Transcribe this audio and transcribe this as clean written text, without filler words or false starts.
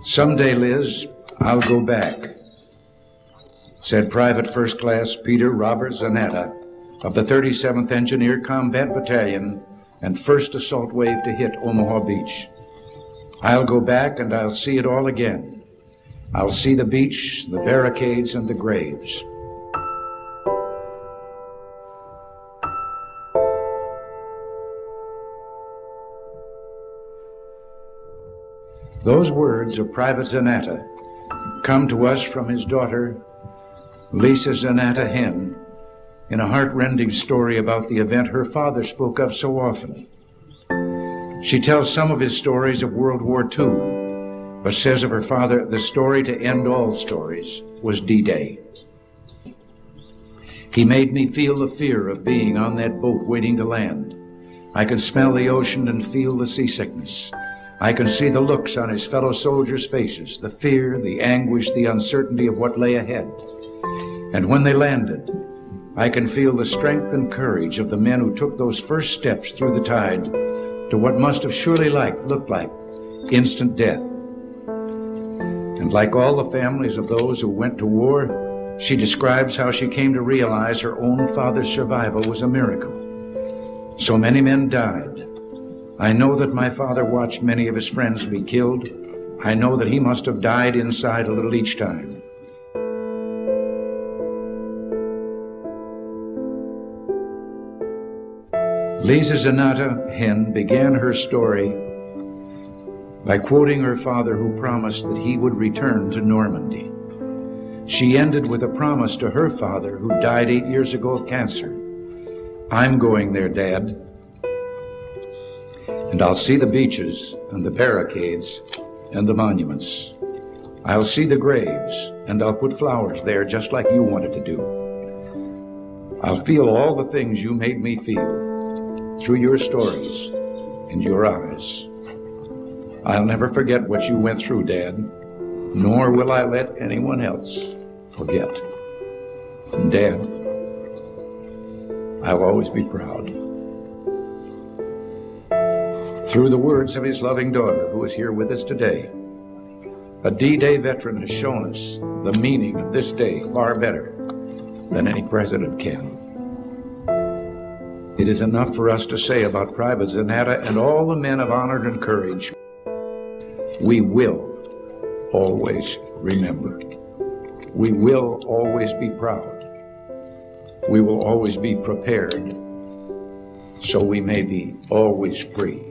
Someday, Liz, I'll go back, said Private First Class Peter Robert Zanetta of the 37th Engineer Combat Battalion and 1st Assault Wave to hit Omaha Beach. I'll go back and I'll see it all again. I'll see the beach, the barricades, and the graves. Those words of Private Zanetta come to us from his daughter, Lisa Zanetta Hen, in a heart-rending story about the event her father spoke of so often. She tells some of his stories of World War II, but says of her father, the story to end all stories was D-Day. He made me feel the fear of being on that boat waiting to land. I can smell the ocean and feel the seasickness. I can see the looks on his fellow soldiers' faces, the fear, the anguish, the uncertainty of what lay ahead. And when they landed, I can feel the strength and courage of the men who took those first steps through the tide to what must have surely looked like instant death. And like all the families of those who went to war, she describes how she came to realize her own father's survival was a miracle. So many men died. I know that my father watched many of his friends be killed. I know that he must have died inside a little each time. Lisa Zanetta Hen began her story by quoting her father, who promised that he would return to Normandy. She ended with a promise to her father, who died 8 years ago of cancer. I'm going there, Dad. And I'll see the beaches and the barricades and the monuments. I'll see the graves, and I'll put flowers there just like you wanted to do. I'll feel all the things you made me feel through your stories and your eyes. I'll never forget what you went through, Dad, nor will I let anyone else forget. And Dad, I'll always be proud. Through the words of his loving daughter, who is here with us today, a D-Day veteran has shown us the meaning of this day far better than any president can. It is enough for us to say about Private Zanetta and all the men of honor and courage, we will always remember. We will always be proud. We will always be prepared, so we may be always free.